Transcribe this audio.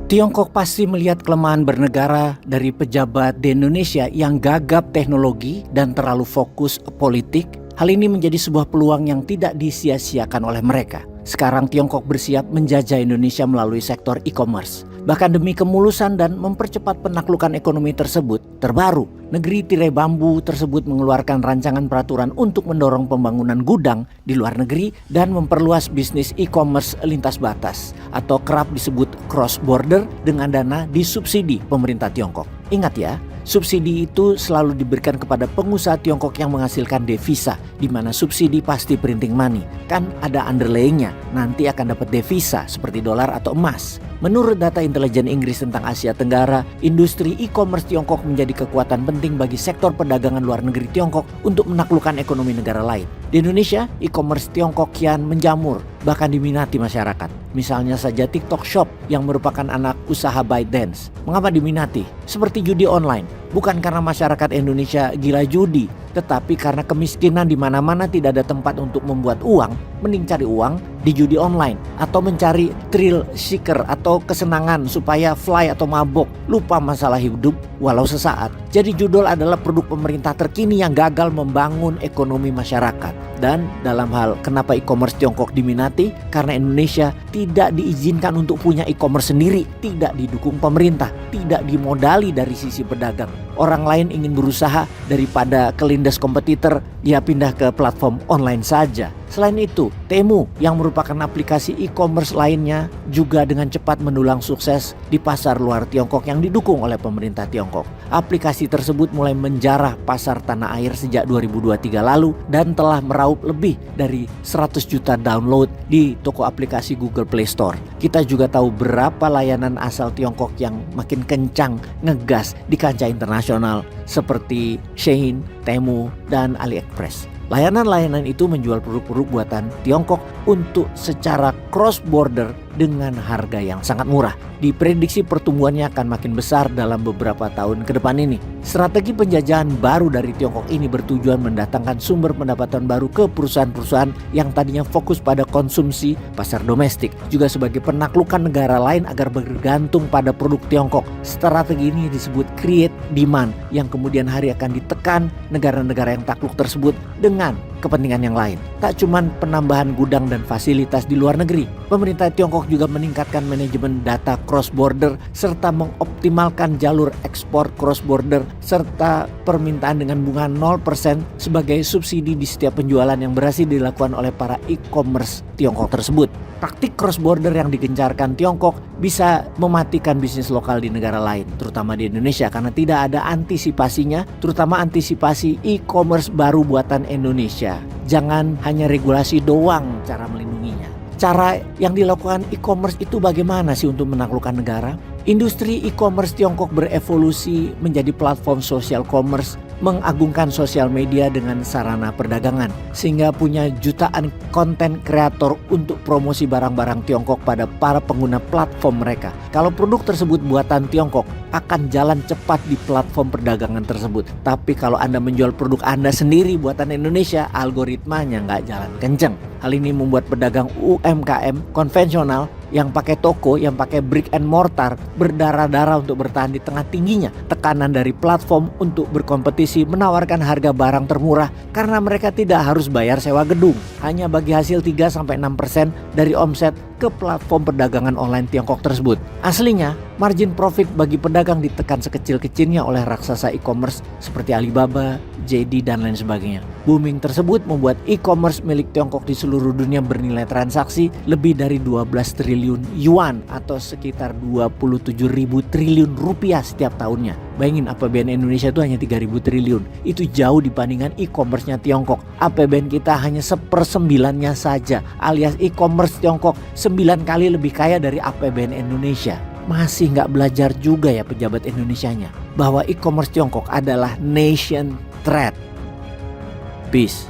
Tiongkok pasti melihat kelemahan bernegara dari pejabat di Indonesia yang gagap teknologi dan terlalu fokus politik. Hal ini menjadi sebuah peluang yang tidak disia-siakan oleh mereka. Sekarang Tiongkok bersiap menjajah Indonesia melalui sektor e-commerce. Bahkan demi kemulusan dan mempercepat penaklukan ekonomi tersebut, terbaru negeri tirai bambu tersebut mengeluarkan rancangan peraturan untuk mendorong pembangunan gudang di luar negeri dan memperluas bisnis e-commerce lintas batas atau kerap disebut cross border dengan dana disubsidi pemerintah Tiongkok. Ingat ya, subsidi itu selalu diberikan kepada pengusaha Tiongkok yang menghasilkan devisa, di mana subsidi pasti printing money. Kan ada underlayingnya, nanti akan dapat devisa seperti dolar atau emas. Menurut data intelijen Inggris tentang Asia Tenggara, industri e-commerce Tiongkok menjadi kekuatan penting bagi sektor perdagangan luar negeri Tiongkok untuk menaklukkan ekonomi negara lain. Di Indonesia, e-commerce Tiongkok kian menjamur, bahkan diminati masyarakat. Misalnya saja TikTok Shop yang merupakan anak usaha ByteDance. Mengapa diminati? Seperti judi online, bukan karena masyarakat Indonesia gila judi, tetapi karena kemiskinan di mana-mana tidak ada tempat untuk membuat uang, mending cari uang di judi online atau mencari thrill seeker atau kesenangan supaya fly atau mabok, lupa masalah hidup walau sesaat. Jadi judul adalah produk pemerintah terkini yang gagal membangun ekonomi masyarakat. Dan dalam hal kenapa e-commerce Tiongkok diminati, karena Indonesia tidak diizinkan untuk punya e-commerce sendiri, tidak didukung pemerintah, tidak dimodali dari sisi pedagang. Orang lain ingin berusaha daripada kelindas kompetitor, dia pindah ke platform online saja. Selain itu, Temu yang merupakan aplikasi e-commerce lainnya juga dengan cepat mendulang sukses di pasar luar Tiongkok yang didukung oleh pemerintah Tiongkok. Aplikasi tersebut mulai menjarah pasar tanah air sejak 2023 lalu dan telah meraup lebih dari 100 juta download di toko aplikasi Google Play Store. Kita juga tahu berapa layanan asal Tiongkok yang makin kencang ngegas di kancah internasional seperti Shein, Temu, dan AliExpress. Layanan-layanan itu menjual produk-produk buatan Tiongkok untuk secara cross border dengan harga yang sangat murah. Diprediksi pertumbuhannya akan makin besar dalam beberapa tahun ke depan ini. Strategi penjajahan baru dari Tiongkok ini bertujuan mendatangkan sumber pendapatan baru ke perusahaan-perusahaan yang tadinya fokus pada konsumsi pasar domestik, juga sebagai penaklukan negara lain agar bergantung pada produk Tiongkok. Strategi ini disebut create demand, yang kemudian hari akan ditekan negara-negara yang takluk tersebut dengan kepentingan yang lain. Tak cuman penambahan gudang dan fasilitas di luar negeri, pemerintah Tiongkok juga meningkatkan manajemen data cross border serta mengoptimalkan jalur ekspor cross border serta permintaan dengan bunga 0% sebagai subsidi di setiap penjualan yang berhasil dilakukan oleh para e-commerce Tiongkok tersebut. Praktik cross border yang digencarkan Tiongkok bisa mematikan bisnis lokal di negara lain, terutama di Indonesia, karena tidak ada antisipasinya, terutama antisipasi e-commerce baru buatan Indonesia. Jangan hanya regulasi doang cara melindunginya. Cara yang dilakukan e-commerce itu bagaimana sih untuk menaklukkan negara? Industri e-commerce Tiongkok berevolusi menjadi platform social commerce, mengagungkan sosial media dengan sarana perdagangan, sehingga punya jutaan konten kreator untuk promosi barang-barang Tiongkok pada para pengguna platform mereka. Kalau produk tersebut buatan Tiongkok, akan jalan cepat di platform perdagangan tersebut. Tapi kalau Anda menjual produk Anda sendiri buatan Indonesia, algoritmanya nggak jalan kenceng. Hal ini membuat pedagang UMKM konvensional yang pakai toko, yang pakai brick and mortar berdarah-darah untuk bertahan di tengah tingginya tekanan dari platform untuk berkompetisi menawarkan harga barang termurah karena mereka tidak harus bayar sewa gedung, hanya bagi hasil 3-6% dari omset ke platform perdagangan online Tiongkok tersebut. Aslinya, margin profit bagi pedagang ditekan sekecil-kecilnya oleh raksasa e-commerce seperti Alibaba, JD, dan lain sebagainya. Booming tersebut membuat e-commerce milik Tiongkok di seluruh dunia bernilai transaksi lebih dari 12 triliun yuan atau sekitar 27.000 triliun rupiah setiap tahunnya. Bayangin APBN Indonesia itu hanya 3.000 triliun. Itu jauh dibandingkan e-commerce-nya Tiongkok. APBN kita hanya 1/9-nya saja, alias e-commerce Tiongkok 9 kali lebih kaya dari APBN Indonesia. Masih nggak belajar juga ya pejabat Indonesianya bahwa e-commerce Tiongkok adalah nation threat. Peace.